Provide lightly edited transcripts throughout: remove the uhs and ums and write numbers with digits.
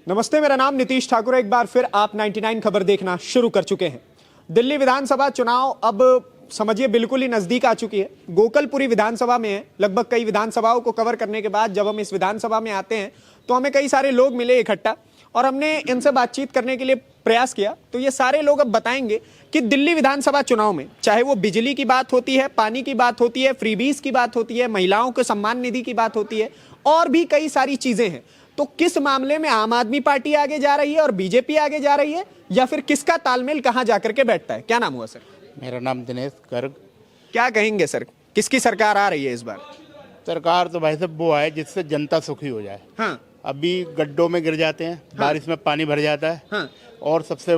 नमस्ते, मेरा नाम नीतीश ठाकुर है। एक बार फिर आप 99 खबर देखना शुरू कर चुके हैं। दिल्ली विधानसभा चुनाव अब समझिए बिल्कुल ही नजदीक आ चुकी है। गोकलपुरी विधानसभा में है। लगभग कई विधानसभाओं को कवर करने के बाद जब हम इस विधानसभा में आते हैं तो हमें कई सारे लोग मिले इकट्ठा और हमने इनसे बातचीत करने के लिए प्रयास किया। तो ये सारे लोग अब बताएंगे कि दिल्ली विधानसभा चुनाव में चाहे वो बिजली की बात होती है, पानी की बात होती है, फ्रीबीज की बात होती है, महिलाओं के सम्मान निधि की बात होती है और भी कई सारी चीजें हैं, तो किस मामले में आम आदमी पार्टी आगे जा रही है और बीजेपी आगे जा रही है, या फिर किसका तालमेल कहां जाकर के बैठता है। क्या नाम हुआ सर? मेरा नाम दिनेश गर्ग। क्या कहेंगे सर, किसकी सरकार आ रही है इस बार? सरकार तो भाई साहब वो आए जिससे जनता सुखी हो जाए। हाँ। अभी गड्ढों में गिर जाते हैं, हाँ। बारिश में पानी भर जाता है, हाँ। और सबसे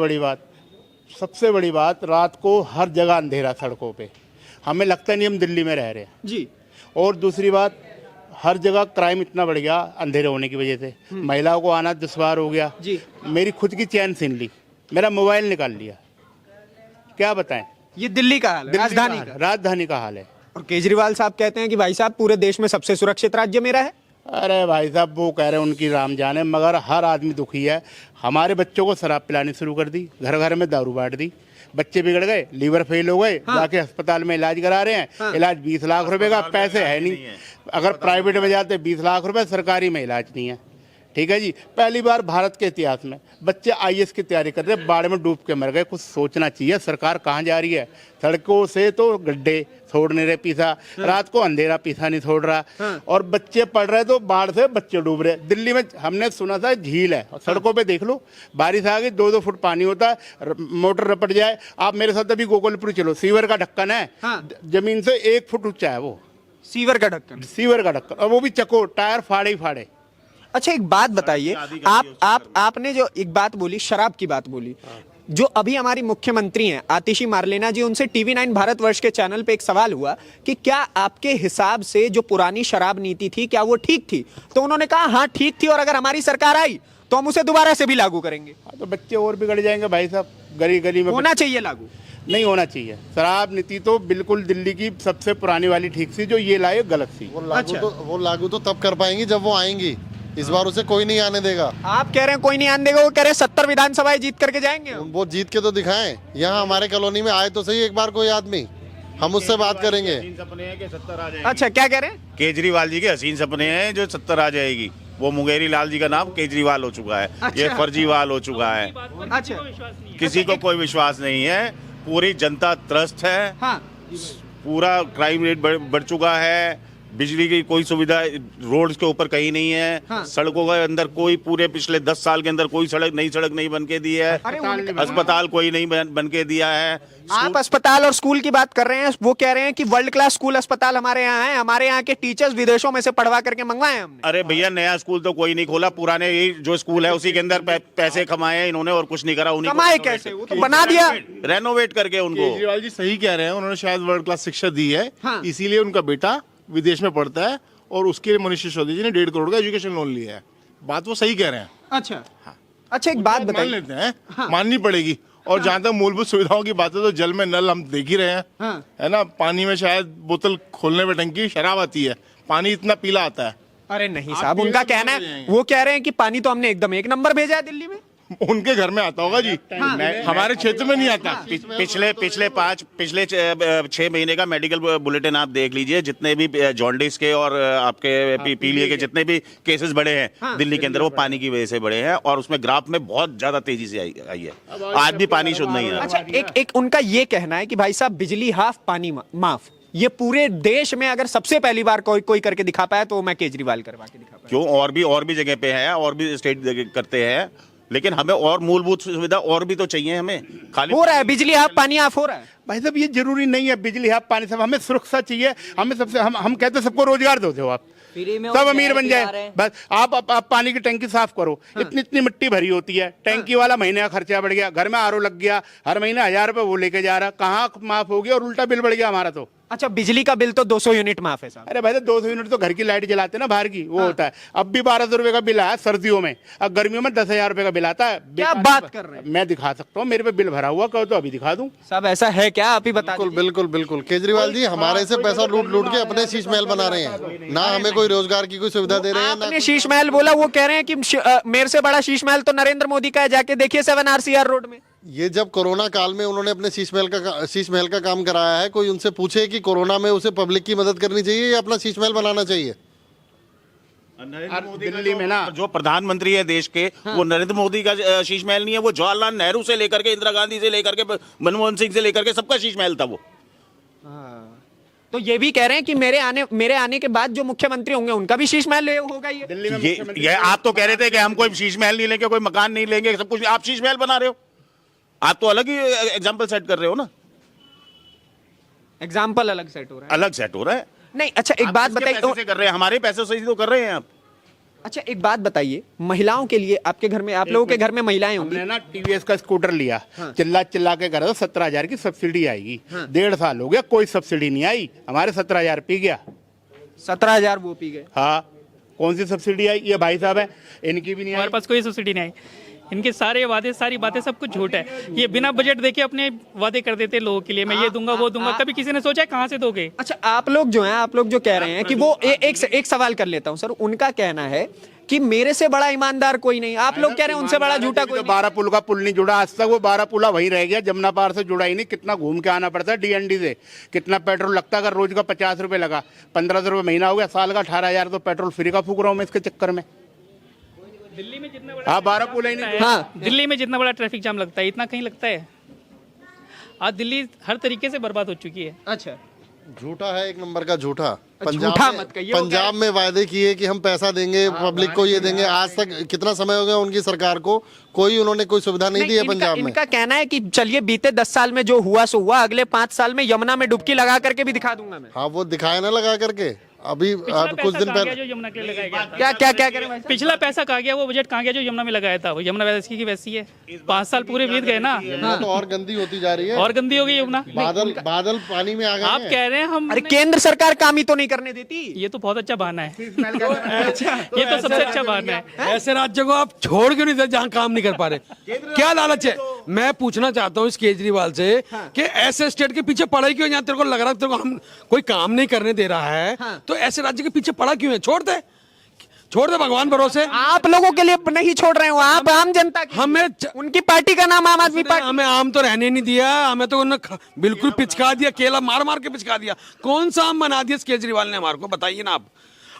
बड़ी बात रात को हर जगह अंधेरा सड़कों पे। हमें लगता नहीं हम दिल्ली में रह रहे हैं जी। और दूसरी बात, हर जगह क्राइम इतना बढ़ गया अंधेरे होने की वजह से। महिलाओं को आना दुश्वार हो गया जी। मेरी खुद की चैन छीन ली, मेरा मोबाइल निकाल लिया। क्या बताएं, ये दिल्ली का हाल है, राजधानी का हाल है। और केजरीवाल साहब कहते हैं कि भाई साहब पूरे देश में सबसे सुरक्षित राज्य मेरा है। अरे भाई साहब वो कह रहे हैं उनकी राम जाने, मगर हर आदमी दुखी है। हमारे बच्चों को शराब पिलानी शुरू कर दी, घर घर में दारू बांट दी, बच्चे बिगड़ गए, लीवर फेल हो गए, हाँ। जाके अस्पताल में इलाज करा रहे हैं, हाँ। इलाज 20 लाख रुपए का, पैसे है नहीं। अगर प्राइवेट में जाते 20 लाख रुपए, सरकारी में इलाज नहीं है। ठीक है जी, पहली बार भारत के इतिहास में बच्चे आईएएस की तैयारी कर रहे, बाढ़ में डूब के मर गए। कुछ सोचना चाहिए, सरकार कहाँ जा रही है? सड़कों से तो गड्ढे छोड़ नहीं रहे पीछा, हाँ। रात को अंधेरा पीछा नहीं छोड़ रहा, हाँ। और बच्चे पढ़ रहे तो बाढ़ से बच्चे डूब रहे। दिल्ली में हमने सुना था झील है, सड़कों पे देख लो, बारिश आ गई 2-2 फुट पानी होता है, मोटर रपट जाए। आप मेरे साथ अभी गोकुलपुर चलो, सीवर का ढक्कन है, हाँ। जमीन से 1 फुट ऊंचा है वो सीवर का ढक्कन, और वो भी चको, टायर फाड़े ही फाड़े। अच्छा, एक बात बताइए, आपने जो एक बात बोली, शराब की बात बोली, जो अभी हमारी मुख्यमंत्री हैं आतिशी मार्लेना जी, उनसे टीवी9 भारतवर्ष के चैनल पे एक सवाल हुआ कि क्या आपके हिसाब से जो पुरानी शराब नीति थी क्या वो ठीक थी? तो उन्होंने कहा हाँ ठीक थी, और अगर हमारी सरकार आई तो हम उसे दोबारा से भी लागू करेंगे। तो बच्चे और बिगड़ जाएंगे भाई साहब, गली गली में होना चाहिए लागू, नहीं होना चाहिए। शराब नीति तो बिल्कुल दिल्ली की सबसे पुरानी वाली ठीक थी, जो ये लाए गलत थी। वो लागू तो तब कर पाएंगी जब वो आएंगी। इस बार उसे कोई नहीं आने देगा। आप कह रहे हैं कोई नहीं आने देगा, वो कह रहे हैं 70 विधानसभाएं जीत करके जाएंगे। वो जीत के तो दिखाएं, यहाँ हमारे कॉलोनी में आए तो सही एक बार कोई आदमी, हम उससे बात करेंगे। सपने हैं कि 70 आ जाएगी। अच्छा, क्या कह रहे हैं? केजरीवाल जी के हसीन सपने हैं जो 70 आ जाएगी। वो मुंगेरी लाल जी का नाम केजरीवाल हो चुका है। अच्छा। ये फर्जीवाल हो चुका है। अच्छा, किसी को कोई विश्वास नहीं है, पूरी जनता त्रस्त है, हाँ। पूरा क्राइम रेट बढ़ चुका है, बिजली की कोई सुविधा रोड्स के ऊपर कहीं नहीं है, हाँ। सड़कों के अंदर कोई, पूरे पिछले 10 साल के अंदर कोई सड़क नहीं बन के दी है, अस्पताल कोई नहीं बन के दिया है। आप अस्पताल और स्कूल की बात कर रहे हैं, वो कह रहे हैं कि वर्ल्ड क्लास स्कूल अस्पताल हमारे यहाँ है, हमारे यहाँ के टीचर्स विदेशों में से पढ़वा करके मंगवाए हमने। अरे भैया, नया स्कूल तो कोई नहीं खोला, पुराने जो स्कूल है उसी के अंदर पैसे कमाए हैं इन्होंने और कुछ नहीं करा। उन्हीं कमाए कैसे? वो तो बना दिया, रेनोवेट करके उनको। केजरीवाल जी सही कह रहे हैं, उन्होंने शायद वर्ल्ड क्लास शिक्षा दी है, हाँ। इसीलिए उनका बेटा विदेश में पढ़ता है और उसके लिए मनीष सिसोदिया जी ने 1.5 करोड़ का एजुकेशन लोन लिया है। बात वो सही कह रहे हैं। अच्छा, हाँ। अच्छा, एक बात बताइए, मान लेते हैं, हाँ। माननी पड़ेगी। और हाँ। जहाँ तक मूलभूत सुविधाओं की बात है तो जल में नल हम देख ही रहे हैं, हाँ। है ना। पानी में शायद बोतल खोलने में टंकी शराब आती है, पानी इतना पीला आता है। अरे नहीं साहब, उनका कहना है, वो कह रहे हैं कि पानी तो हमने एकदम 1 नंबर भेजा है दिल्ली में। उनके घर में आता होगा जी, हाँ। हमारे क्षेत्र में नहीं आता। पिछले 6 महीने का मेडिकल बुलेटिन आप देख लीजिए, जितने भी जॉन्डिस के और आपके पीलिया के जितने भी केसेस बढ़े हैं, हाँ। दिल्ली के अंदर, वो पानी की वजह से बढ़े हैं, और उसमें ग्राफ में बहुत ज्यादा तेजी से आई है। आज भी पानी शुद्ध नहीं है। अच्छा, एक उनका ये कहना है कि भाई साहब बिजली हाफ पानी माफ, ये पूरे देश में अगर सबसे पहली बार कोई करके दिखा पाया तो मैं केजरीवाल करवा के दिखा पाया। क्यों, और भी जगह पे है, और भी स्टेट करते हैं, लेकिन हमें और मूलभूत सुविधा और भी तो चाहिए। हमें खाली हो रहा है बिजली हाफ पानी हाफ हो रहा है। भाई साहब ये जरूरी नहीं है बिजली हाफ पानी सब, हमें सुरक्षा चाहिए। हमें सबसे हम कहते हैं सबको रोजगार दो आप, सब अमीर बन जाए। बस आप पानी की टंकी साफ करो, हाँ। इतनी मिट्टी भरी होती है, टंकी वाला महीने का खर्चा बढ़ गया, घर में आरओ लग गया, हर महीने 1000 रुपए वो लेके जा रहा, कहाँ माफ हो गया और उल्टा बिल बढ़ गया हमारा। तो अच्छा, बिजली का बिल तो 200 यूनिट माफ है साहब। अरे भाई 200 यूनिट तो घर की लाइट जलाते ना बाहर की, वो होता है। अब भी 1200 रुपए का बिल आया सर्दियों में, अब गर्मियों में 10,000 रुपए का बिल आता है। क्या बात कर रहे हैं? मैं दिखा सकता हूँ, मेरे पे बिल भरा हुआ, कहो तो अभी दिखा दूं। साहब ऐसा है क्या, आप ही बता बिल्कुल दीजिए। बिल्कुल बिल्कुल केजरीवाल जी हमारे से पैसा लूट लूट के अपने शीश महल बना रहे हैं, ना हमें कोई रोजगार की कोई सुविधा दे रहे हैं ना। आपने शीश महल बोला, वो कह रहे हैं कि मेरे से बड़ा शीश महल तो नरेंद्र मोदी का है, जाके देखिए 7 RCR रोड में। ये जब कोरोना काल में उन्होंने अपने शीश महल का काम कराया है, कोई उनसे पूछे कि कोरोना में उसे पब्लिक की मदद करनी चाहिए या अपना शीश महल बनाना चाहिए? नरेंद्र मोदी का दिल्ली में ना जो प्रधानमंत्री है देश के, वो नरेंद्र मोदी का शीश महल नहीं है, वो जवाहरलाल नेहरू से लेकर के, इंदिरा गांधी से लेकर के, मनमोहन सिंह से लेकर के सबका शीश महल था वो। तो ये भी कह रहे हैं कि मेरे आने के बाद जो मुख्यमंत्री होंगे उनका भी शीश महल होगा। दिल्ली में ये आप तो कह रहे थे कि हम कोई शीश महल नहीं लेंगे, कोई मकान नहीं लेंगे, सब कुछ आप शीश महल बना रहे हो। आप तो अलग ही एग्जाम्पल सेट कर रहे हो ना, एग्जाम्पल अलग सेट हो रहा है। अलग सेट हो रहा है। नहीं, अच्छा एक आप बात किसके बताइए। पैसे से कर रहे हैं, हमारे पैसों से ही तो कर रहे हैं आप। अच्छा एक बात बताइए, महिलाओं के लिए आपके घर में, आप लोगों के घर में महिलाएं होंगी। हमने ना TVS का स्कूटर लिया, चिल्ला चिल्ला के करा, 17,000 की सब्सिडी आएगी। 1.5 साल हो गया, कोई सब्सिडी नहीं आई, हमारे 17,000 पी गया। 17,000 वो पी गए। हाँ, कौन सी सब्सिडी आई? ये भाई साहब है, इनकी भी नहीं आई। हमारे पास कोई सब्सिडी नहीं आई। इनके सारे वादे, सारी बातें, सब कुछ झूठ है। ये बिना बजट देके अपने वादे कर देते लोगों के लिए, मैं ये दूंगा वो दूंगा। कभी किसी ने सोचा है कहाँ से दोगे? अच्छा आप लोग जो कह रहे हैं कि वो एक सवाल कर लेता हूं सर, उनका कहना है कि मेरे से बड़ा ईमानदार कोई नहीं, आप लोग कह रहे हैं उनसे बड़ा झूठा कोई नहीं। 12 पुल का पुल नहीं जुड़ा आज तक, वो 12 पुला वहीं रह गया, जमुना पार से जुड़ा ही नहीं। कितना घूम के आना पड़ता है DND से, कितना पेट्रोल लगता है। अगर रोज का 50 रुपए लगा, 1500 रुपए महीना हो गया, साल का 18,000 तो पेट्रोल फ्री का फूक रहा हूँ मैं इसके चक्कर में। दिल्ली में जितना बड़ा हाँ, 12 पुल ही नहीं। हाँ, दिल्ली में जितना बड़ा ट्रैफिक जाम लगता है, इतना कहीं लगता है? आज दिल्ली हर तरीके से बर्बाद हो चुकी है। अच्छा झूठा है, एक नंबर का झूठा। झूठा मत कहिए, वो पंजाब में वायदे किए कि हम पैसा देंगे, पब्लिक को ये देंगे। आज तक कितना समय हो गया उनकी सरकार को, कोई उन्होंने कोई सुविधा नहीं दी है पंजाब में। इनका कहना है कि चलिए बीते 10 साल में जो हुआ सो हुआ, अगले 5 साल में यमुना में डुबकी लगा करके भी दिखा दूंगा मैं। हाँ, वो दिखाए ना लगा करके। अभी कुछ दिन पहले जो यमुना के लिए लगाया गया था, क्या करें भाई साहब? पिछला पैसा कहाँ गया? वो बजट कहाँ गया जो यमुना में लगाया था? वो यमुना वैसी की वैसी है। 5 साल पूरे बीत गए ना, यमुना तो और गंदी होती जा रही है, और गंदी हो गई यमुना। बादल पानी में आ गए आप हैं। कह रहे हैं हम, अरे केंद्र सरकार काम ही तो नहीं करने देती। ये तो बहुत अच्छा बहाना है। ये तो सबसे अच्छा बहाना है। ऐसे राज्य को आप छोड़ क्यों नहीं दे जहाँ काम नहीं कर पा रहे? क्या लालच है? मैं पूछना चाहता हूँ इस केजरीवाल से कि ऐसे स्टेट के पीछे पड़ा ही क्यों? जहाँ तेरे को लग रहा है तेरे को हम कोई काम नहीं करने दे रहा है, तो ऐसे राज्य के पीछे पड़ा क्यों है? छोड़ दे भगवान भरोसे। आप लोगों के लिए नहीं छोड़ रहे हो, आप आम जनता के हमें उनकी पार्टी का नाम आम आदमी पार्टी। हमें आम तो रहने नहीं दिया, हमें तो उन्होंने बिल्कुल पिचका दिया, केला मार मार के पिचका दिया। कौन सा आम बना दिया इस केजरीवाल ने हमारे को? बताइए ना आप,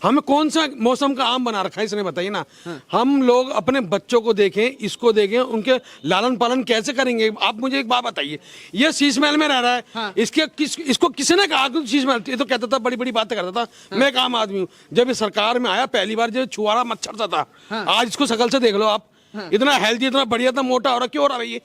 हमें कौन सा मौसम का आम बना रखा है इसने? बताइए ना। हम लोग अपने बच्चों को देखें, इसको देखें, उनके लालन पालन कैसे करेंगे? आप मुझे एक बात बताइए, ये शीश महल में रह रहा है, इसको किसी ने कहा कि शीश महल? ये तो कहता था, बड़ी बड़ी बातें करता था, मैं एक आम आदमी हूँ। जब ये सरकार में आया पहली बार, जब छुआरा मच्छर सा था, आज इसको शकल से देख लो आप, इतना हेल्दी, इतना बढ़िया, इतना मोटा हो रहा। क्यों हो रहा है ये?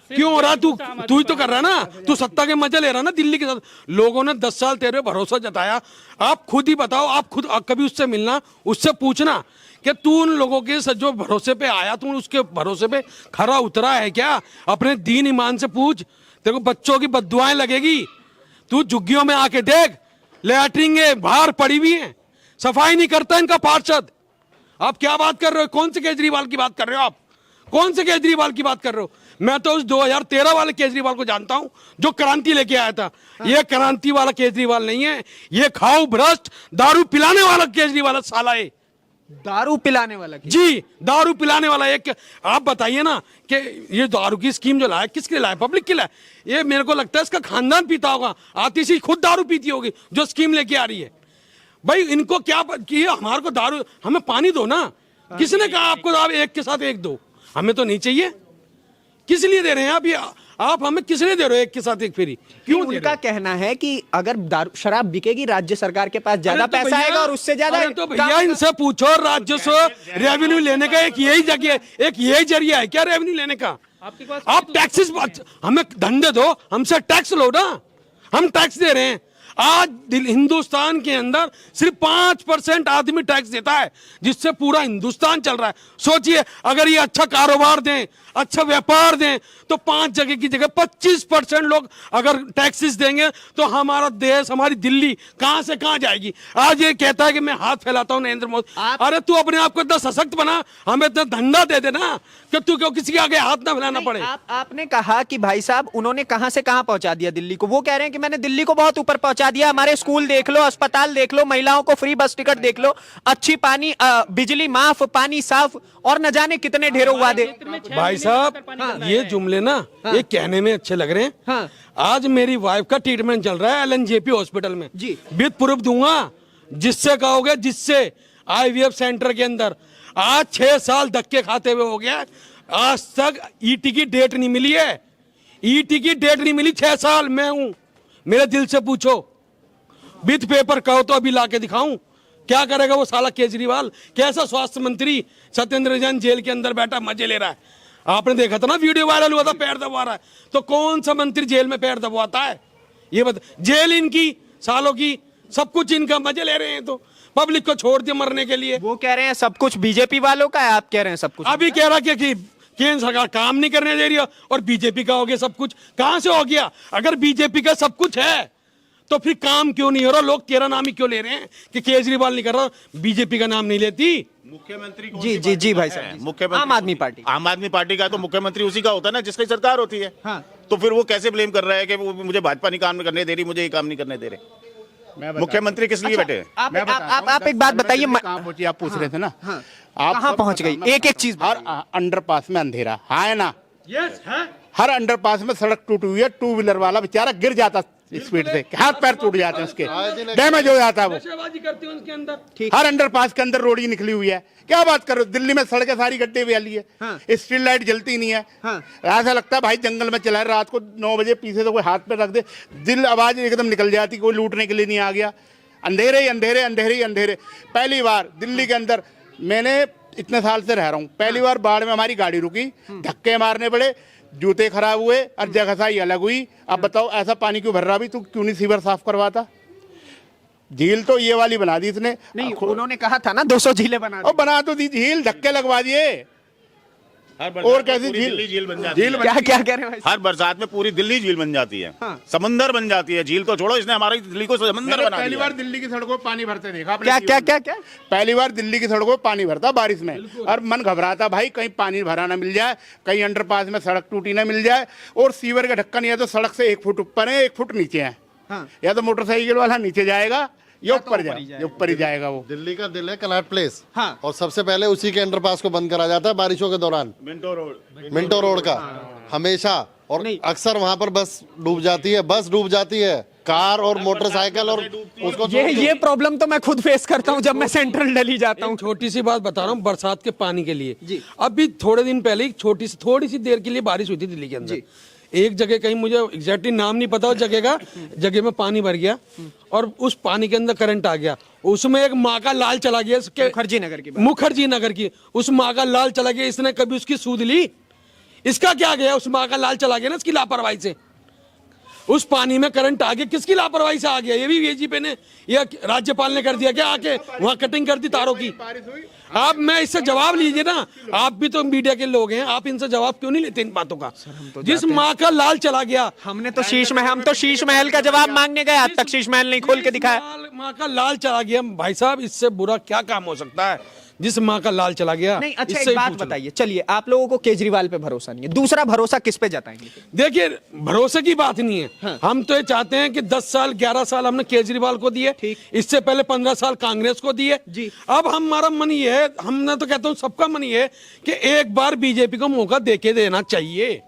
क्यों हो रहा? तू ही तो कर रहा है ना, तू सत्ता के मजे ले रहा है ना दिल्ली के साथ। लोगों ने 10 साल तेरे भरोसा जताया, आप खुद ही बताओ, आप खुद कभी उससे मिलना, उससे पूछना कि तू उन लोगों के जो भरोसे पे आया, तू उसके भरोसे पे खरा उतरा है क्या? अपने दीन ईमान से पूछ, तेरे को बच्चों की बद्दुआएं लगेगी। तू झुग्गियों में आके देख, लैट्रिन बाहर पड़ी हुई है, सफाई नहीं करता इनका पार्षद। आप क्या बात कर रहे हो? कौन से केजरीवाल की बात कर रहे हो आप? कौन से केजरीवाल की बात कर रहे हो? मैं तो उस 2013 वाले केजरीवाल को जानता हूं जो क्रांति लेके आया था। ये क्रांति वाला केजरीवाल नहीं है, ये खाऊ भ्रष्ट दारू पिलाने वाला केजरीवाल साला है। दारू पिलाने वाला जी, दारू पिलाने वाला एक। आप बताइए ना कि ये दारू की स्कीम जो लाया, किसके लिए लाया? पब्लिक के लिए। ये मेरे को लगता है इसका खानदान पीता होगा, आतिशी खुद दारू पीती होगी जो स्कीम लेके आ रही है। भाई इनको क्या कि हमारे को दारू, हमें पानी दो ना। किसने कहा आपको आप एक के साथ एक दो? हमें तो नहीं चाहिए। किस लिए दे रहे हैं आप? ये आप हमें किस लिए दे रहे हो एक के साथ एक फ्री? क्यों? उनका कहना है कि अगर दारू शराब बिकेगी, राज्य सरकार के पास ज्यादा तो पैसा आएगा और उससे ज्यादा। तो भैया इनसे पूछो, राजस्व रेवेन्यू लेने का एक यही जगह, एक यही जरिया है क्या रेवेन्यू लेने का? आप टैक्सेस, हमें धंधे दो, हमसे टैक्स लो ना। हम टैक्स दे रहे हैं, आज हिंदुस्तान के अंदर सिर्फ 5% आदमी टैक्स देता है, जिससे पूरा हिंदुस्तान चल रहा है। सोचिए अगर ये अच्छा कारोबार दें, अच्छा व्यापार दें, तो 5 जगह की जगह 25% लोग अगर टैक्सेस देंगे तो हमारा देश, हमारी दिल्ली कहां से कहां जाएगी। आज ये कहता है कि मैं हाथ फैलाता हूं नरेंद्र मोदी, अरे तू अपने आप को इतना सशक्त बना, हमें इतना धंधा दे देना कि तू क्यों किसी के आगे हाथ ना फैलाना पड़े। आपने कहा कि भाई साहब उन्होंने कहां से कहां पहुंचा दिया दिल्ली को, वो कह रहे हैं कि मैंने दिल्ली को बहुत ऊपर पहुंचा दिया, हमारे स्कूल देख लो, अस्पताल देख लो, महिलाओं को फ्री बस टिकट देख लो, अच्छी पानी बिजली माफ, पानी साफ, और न जाने कितने ढेरों वादे। भाई साहब ये जुमले ना ये कहने में अच्छे लग रहे हैं। हाँ। आज मेरी वाइफ का ट्रीटमेंट चल रहा है एलएनजेपी हॉस्पिटल में जी। विद प्रूफ दूंगा, जिससे कहोगे, जिससे आईवीएफ सेंटर के अंदर आज 6 साल धक्के खाते हुए हो गया, आज तक ईटी की डेट नहीं मिली है, ईटी की डेट नहीं मिली। 6 साल मैं हूं, मेरे दिल से पूछो, विद पेपर कहो तो अभी लाके दिखाऊं। क्या करेगा वो साला केजरीवाल, कैसा स्वास्थ्य मंत्री सत्येंद्र जैन जेल के अंदर बैठा मजे ले रहा है। आपने देखा था ना, वीडियो वायरल हुआ था, पैर दबा रहा है। तो कौन सा मंत्री जेल में पैर दबवाता है ये बता। जेल इनकी सालों की, सब कुछ इनका, मजे ले रहे हैं तो पब्लिक को छोड़ दिया मरने के लिए। वो कह रहे हैं सब कुछ बीजेपी वालों का है, आप कह रहे हैं सब कुछ। अभी कह रहा कि केंद्र सरकार काम नहीं करने दे रही है और बीजेपी का हो गया सब कुछ। कहां से हो गया? अगर बीजेपी का सब कुछ है तो फिर काम क्यों नहीं हो रहा? लोग तेरा नाम ही क्यों ले रहे हैं कि केजरीवाल नहीं कर रहा, बीजेपी का नाम नहीं लेती। मुख्यमंत्री जी जी जी भाई साहब, मुख्यमंत्री आम आदमी पार्टी। आम आदमी पार्टी का तो मुख्यमंत्री उसी का होता है ना जिसकी सरकार होती है। हाँ। तो फिर वो कैसे ब्लेम कर रहा है कि वो मुझे भाजपा नहीं काम करने दे रही, मुझे ये काम नहीं करने दे रहे। मुख्यमंत्री किस लिए बैठे हैं? आप एक बात बताइए, कहाँ पहुंची आप पूछ रहे थे ना, आप कहाँ पहुंच गई? एक एक चीज हर अंडरपास में अंधेरा है ना, यस है। हर अंडरपास में सड़क टूटी हुई है, 2 व्हीलर वाला बेचारा गिर जाता स्पीड से, हाथ पैर टूट जाते हैं उसके, डैमेज हो जाता है वो। नशेबाजी करते हैं उनके अंदर। हर अंडरपास के अंदर रोड ही निकली हुई है। क्या बात कर रहे हो? दिल्ली में सड़कें सारी गड्ढे वाली है। हाँ। स्ट्रीट लाइट जलती नहीं है। हाँ। ऐसा लगता है भाई जंगल में चला है, रात को 9 बजे पीछे तो कोई हाथ पे रख दे, दिल आवाज एकदम निकल जाती, कोई लूटने के लिए नहीं आ गया। अंधेरे ही अंधेरे, अंधेरे ही अंधेरे। पहली बार दिल्ली के अंदर, मैंने इतने साल से रह रहा हूँ, पहली बार बाढ़ में हमारी गाड़ी रुकी, धक्के मारने पड़े, जूते खराब हुए और जगह साई अलग हुई। अब बताओ ऐसा पानी क्यों भर रहा? भी तू क्यों नहीं सीवर साफ करवाता? झील तो ये वाली बना दी इसने। नहीं, उन्होंने कहा था ना 200 झीलें बना दी। और बना तो दी झील, धक्के लगवा दिए। और कैसी झील बन जाती है? क्या क्या कह रहे हैं? हर बरसात में पूरी दिल्ली झील बन जाती है। हाँ। समंदर बन जाती है। झील तो छोड़ो, इसने हमारी दिल्ली को समंदर बना पहली दिया। बार दिल्ली की सड़कों में पानी भरते देखा आपने? क्या क्या क्या क्या? पहली बार दिल्ली की सड़कों में पानी भरता बारिश में, और मन घबराता भाई कहीं पानी भरा ना मिल जाए, कहीं अंडरपास में सड़क टूटी ना मिल जाए। और सीवर का ढक्कन या तो सड़क से 1 फुट ऊपर है, 1 फुट नीचे है। हाँ। या तो मोटरसाइकिल वाला नीचे जाएगा या ऊपर जाएगा, ऊपर ही जाएगा वो। दिल्ली का दिल है कनॉट प्लेस। हाँ। और सबसे पहले उसी के अंडरपास को बंद करा जाता है बारिशों के दौरान, मिंटो रोड का हमेशा। और अक्सर वहां पर बस डूब जाती है, बस डूब जाती है, कार और मोटरसाइकिल, और उसको ये प्रॉब्लम तो मैं खुद फेस करता हूँ जब मैं सेंट्रल दिल्ली जाता हूँ। छोटी सी बात बता रहा हूँ बरसात के पानी के लिए। जी। अभी थोड़े दिन पहले थोड़ी सी देर के लिए बारिश हुई थी दिल्ली के अंदर। एक जगह, कहीं मुझे एग्जैक्टली नाम नहीं पता उस जगह का, जगह में पानी भर गया और उस पानी के अंदर करंट आ गया। उसमें एक माँ का लाल चला गया, मुखर्जी नगर की उस माँ का लाल चला गया। इसने कभी उसकी सूद ली? इसका क्या गया? उस माँ का लाल चला गया ना इसकी लापरवाही से। उस पानी में करंट आ गया, किसकी लापरवाही से आ गया? ये भी बीजेपी ने या राज्यपाल ने कर दिया क्या? आके वहां कटिंग कर दी तारों की। आप मैं इससे जवाब लीजिए ना, आप भी तो मीडिया के लोग हैं, आप इनसे जवाब क्यों नहीं लेते इन बातों का? जिस माँ का लाल चला गया, हम तो शीश महल का जवाब मांगने गए, आज तक शीश महल नहीं खोल के दिखाया। माँ का लाल चला गया भाई साहब, इससे बुरा क्या काम हो सकता है? जिस माँ का लाल चला गया। नहीं, अच्छा एक बात बताइए, चलिए आप लोगों को केजरीवाल पे भरोसा नहीं है, दूसरा भरोसा किस पे जताएंगे? देखिए भरोसे की बात नहीं है। हाँ। हम तो ये चाहते हैं कि 10 साल 11 साल हमने केजरीवाल को दिए, इससे पहले 15 साल कांग्रेस को दिए जी। अब हमारा मन ये है, हमने तो कहता हूँ सबका मन ये है कि एक बार बीजेपी को मौका देके देना चाहिए।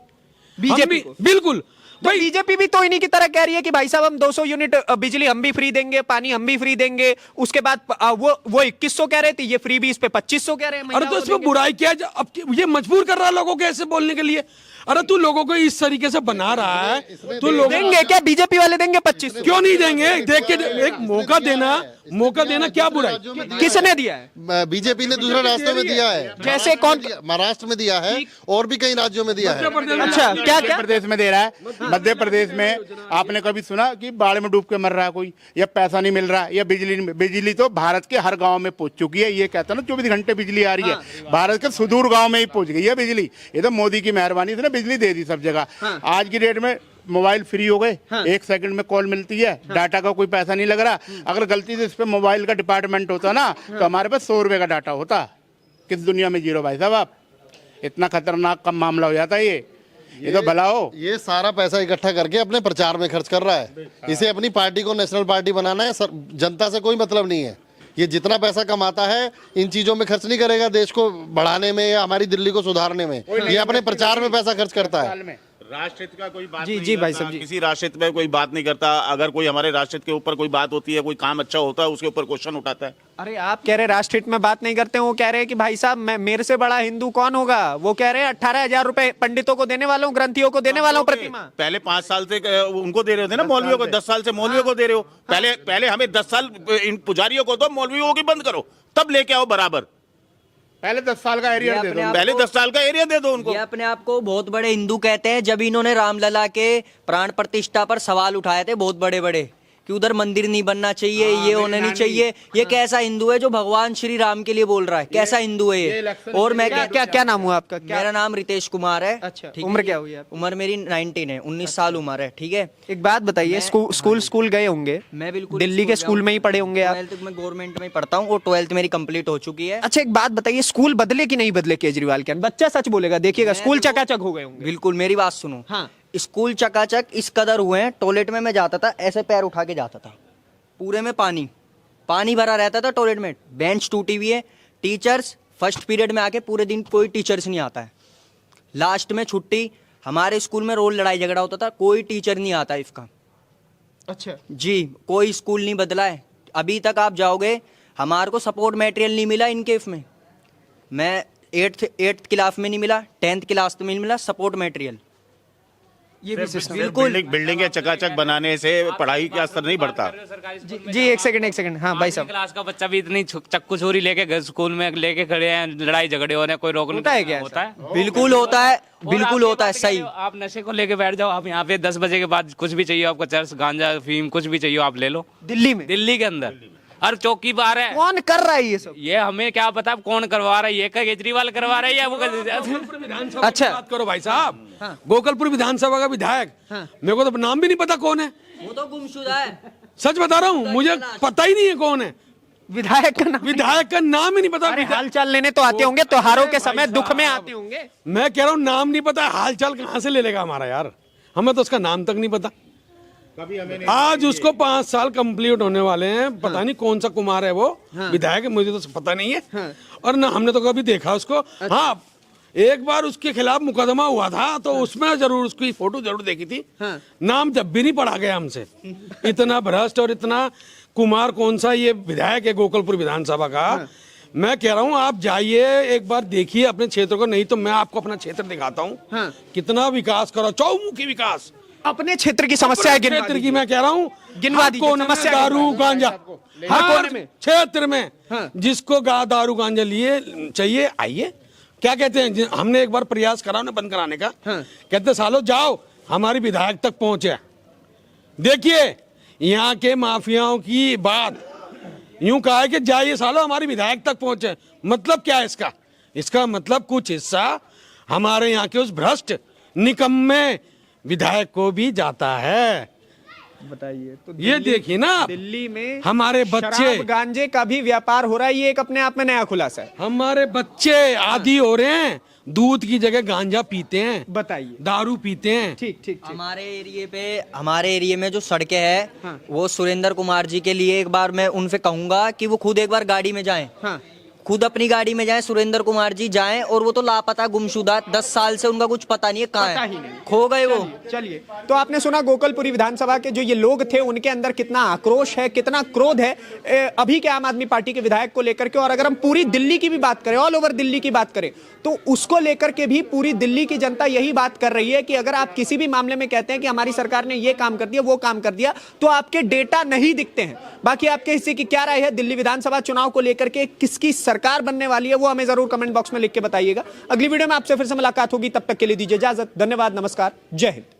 बीजेपी बिल्कुल भाई, बीजेपी भी तो इन्हीं की तरह कह रही है कि भाई साहब हम 200 यूनिट बिजली हम भी फ्री देंगे, पानी हम भी फ्री देंगे। उसके बाद वो 2100 कह रहे थे, ये फ्री भी इस पे 2500 कह रहे हैं। अरे तो इसमें बुराई क्या है? अब ये मजबूर कर रहा है लोगों को ऐसे बोलने के लिए। अरे तू लोगों को इस तरीके से बना रहा है, तू लोग देंगे क्या? बीजेपी वाले देंगे 25? क्यों नहीं देंगे? देख के एक मौका देना क्या बुराई? किसने दिया है? बीजेपी ने दूसरे रास्तों में दिया है। जैसे कौन? महाराष्ट्र में दिया है और भी कई राज्यों में दिया है। अच्छा, क्या मध्य क्या? प्रदेश में दे रहा है। मध्य प्रदेश में आपने कभी सुना कि बाढ़ में डूब के मर रहा है कोई, या पैसा नहीं मिल रहा है, या बिजली तो भारत के हर गांव में पहुंच चुकी है। ये कहता है ना 24 घंटे बिजली आ रही है, भारत के सुदूर गांव में ही पहुंच गई है बिजली। ये तो मोदी की मेहरबानी से ना बिजली दे दी सब जगह। आज की डेट में मोबाइल फ्री हो गए, 1 सेकंड में कॉल मिलती है, डाटा का कोई पैसा नहीं लग रहा। अगर गलती से इस पे मोबाइल का डिपार्टमेंट होता ना तो हमारे पास 100 रुपए का डाटा होता। किस दुनिया में जीरो भाई साहब आप? इतना खतरनाक कम मामला हो जाता है ये तो भला हो। ये सारा पैसा इकट्ठा करके अपने प्रचार में खर्च कर रहा है। इसे अपनी पार्टी को नेशनल पार्टी बनाना है। जनता से कोई मतलब नहीं है। ये जितना पैसा कमाता है इन चीजों में खर्च नहीं करेगा, देश को बढ़ाने में या हमारी दिल्ली को सुधारने में। ये अपने प्रचार में पैसा खर्च करता है। राष्ट्रहित का कोई बात जी, नहीं जी, करता, भाई साहब जी। किसी राष्ट्रहित में कोई बात नहीं करता। अगर कोई हमारे राष्ट्रहित के ऊपर कोई बात होती है, कोई काम अच्छा होता है, उसके ऊपर क्वेश्चन उठाता है। अरे आप कह रहे राष्ट्रहित में बात नहीं करते हैं, वो कह रहे हैं कि भाई साहब मैं मेरे से बड़ा हिंदू कौन होगा? वो कह रहे हैं 18,000 रुपए पंडितों को देने वाला हूँ, ग्रंथियों को देने वाला हूँ प्रतिमा। पहले 5 साल से उनको दे रहे थे ना मौलवियों को, 10 साल से मौलवियों को दे रहे हो। पहले हमें 10 साल इन पुजारियों को दो, मौलवियों की बंद करो, तब लेके आओ बराबर। पहले 10 साल का एरिया दे दो, पहले 10 साल का एरिया दे दो उनको। ये अपने आप को बहुत बड़े हिंदू कहते हैं। जब इन्होंने रामलला के प्राण प्रतिष्ठा पर सवाल उठाए थे बहुत बड़े बड़े कि उधर मंदिर नहीं बनना चाहिए, ये होना नहीं चाहिए, ये कैसा हिंदू है जो भगवान श्री राम के लिए बोल रहा है? कैसा हिंदू है ये? और मैं क्या नाम हुआ आपका? क्या? मेरा नाम रितेश कुमार है। अच्छा, ठीक उम्र है? क्या हुई आपकी? उम्र मेरी 19 है, 19 साल उम्र है। ठीक है, एक बात बताइए, स्कूल गए होंगे? मैं बिल्कुल दिल्ली के स्कूल में ही पढ़े होंगे आप? 12th मैं गवर्नमेंट में ही पढ़ता हूँ और 12th मेरी कंप्लीट हो चुकी है। अच्छा, एक बात बताइए, स्कूल बदले कि नहीं बदले केजरीवाल के? बच्चा सच बोलेगा, देखिएगा स्कूल चकाचक हो गए होंगे। बिल्कुल, मेरी बात सुनो। हाँ। स्कूल चकाचक इस कदर हुए हैं, टॉयलेट में मैं जाता था ऐसे पैर उठा के जाता था, पूरे में पानी भरा रहता था टॉयलेट में। बेंच टूटी हुई है। टीचर्स फर्स्ट पीरियड में आके पूरे दिन कोई टीचर्स नहीं आता है। लास्ट में छुट्टी, हमारे स्कूल में रोज लड़ाई झगड़ा होता था, कोई टीचर नहीं आता इसका। अच्छा जी, कोई स्कूल नहीं बदला है अभी तक। आप जाओगे, हमारे को सपोर्ट मटेरियल नहीं मिला इनके इसमें। मैं 8th क्लास में नहीं मिला, 10th क्लास में नहीं मिला सपोर्ट मटेरियल। ये भी सिस्टम। बिल्कुल। बिल्डिंग के चकाचक बनाने से पढ़ाई का असर नहीं बढ़ता। जी एक सेकंड। हाँ भाई साहब, क्लास का बच्चा भी इतनी चक्कू छोरी लेके घर स्कूल में लेके खड़े हैं, लड़ाई झगड़े हो रहे हैं, कोई रोक नहीं होता है क्या? होता है। बिल्कुल होता है, बिल्कुल होता है। सही। आप नशे को लेके बैठ जाओ, आप यहाँ पे 10 बजे के बाद कुछ भी चाहिए आपको, चर्च, गांजा, फीम, कुछ भी चाहिए आप ले लो। दिल्ली के अंदर हर चौकी पर है। कौन कर रहा है ये सब? ये हमें क्या पता कौन करवा रहा है, ये केजरीवाल करवा रहा है या वो विधानसभा अच्छा। की बात करो भाई साहब। गोकुलपुर विधानसभा का विधायक, मेरे को तो नाम भी नहीं पता कौन है। वो तो गुमशुदा है। सच बता रहा हूँ, मुझे पता ही नहीं है कौन है विधायक का नाम? विधायक का नाम ही नहीं पता। अरे हाल चाल लेने तो आते होंगे, त्योहारों के समय दुख में आते होंगे। मैं कह रहा हूँ नाम नहीं पता, हाल चाल कहाँ से ले लेगा हमारा यार? हमें तो उसका नाम तक नहीं पता। आज उसको 5 साल कंप्लीट होने वाले हैं। पता नहीं कौन सा कुमार है वो विधायक, मुझे तो पता नहीं है। और ना हमने तो कभी देखा उसको। हाँ, एक बार उसके खिलाफ मुकदमा हुआ था तो उसमें जरूर उसकी फोटो जरूर देखी थी। नाम जब भी नहीं पढ़ा गया हमसे। इतना भ्रष्ट और इतना कुमार कौन सा ये विधायक है गोकुलपुर विधानसभा का। मैं कह रहा हूँ आप जाइए एक बार देखिए अपने क्षेत्र को, नहीं तो मैं आपको अपना क्षेत्र दिखाता हूँ कितना विकास करो, चौमुखी विकास। अपने क्षेत्र की समस्या है, क्षेत्र की मैं कह रहा हूँ, गिनवा दीजिए समस्या। दारू गांजा हर हर कोने में। क्षेत्र में जिसको दारू गांजा लिए चाहिए आइए। क्या कहते हैं, हमने एक बार प्रयास करा उन्हें बंद कराने का। कहते सालो जाओ हमारी विधायक तक पहुंचे। देखिए यहाँ के माफियाओं की बात यूं कहा है कि जाइए सालो हमारी विधायक तक पहुंचे। मतलब क्या है इसका? इसका मतलब कुछ हिस्सा हमारे यहाँ के उस भ्रष्ट निकम्मे विधायक को भी जाता है। बताइए तो ये देखिए ना, दिल्ली में हमारे बच्चे शराब गांजे का भी व्यापार हो रहा है। ये एक अपने आप में नया खुलासा है। हमारे बच्चे आदी हो रहे हैं, दूध की जगह गांजा पीते हैं, बताइए, दारू पीते हैं। ठीक। हमारे एरिए में जो सड़कें हैं वो सुरेंद्र कुमार जी के लिए एक बार मैं उनसे कहूंगा कि वो खुद एक बार गाड़ी में जाएं। खुद अपनी गाड़ी में जाएं, सुरेंद्र कुमार जी जाएं, और वो तो लापता, गुमशुदा, 10 साल से उनका कुछ पता नहीं है कहाँ पता है, ही नहीं। खो गए वो। चलिए, तो आपने सुना गोकलपुरी विधानसभा के जो ये लोग थे उनके अंदर कितना आक्रोश है, कितना क्रोध है अभी के आम आदमी पार्टी के विधायक को लेकर के। और अगर हम पूरी दिल्ली की भी बात करें, ऑल ओवर दिल्ली की बात करें, तो उसको लेकर के भी पूरी दिल्ली की जनता यही बात कर रही है कि अगर आप किसी भी मामले में कहते हैं कि हमारी सरकार ने ये काम कर दिया, वो काम कर दिया, तो आपके डेटा नहीं दिखते हैं। बाकी आपके हिस्से की क्या राय है दिल्ली विधानसभा चुनाव को लेकर के, किसकी सरकार बनने वाली है, वो हमें जरूर कमेंट बॉक्स में लिख के बताइएगा। अगली वीडियो में आपसे फिर से मुलाकात होगी, तब तक के लिए दीजिए इजाजत। धन्यवाद, नमस्कार, जय हिंद।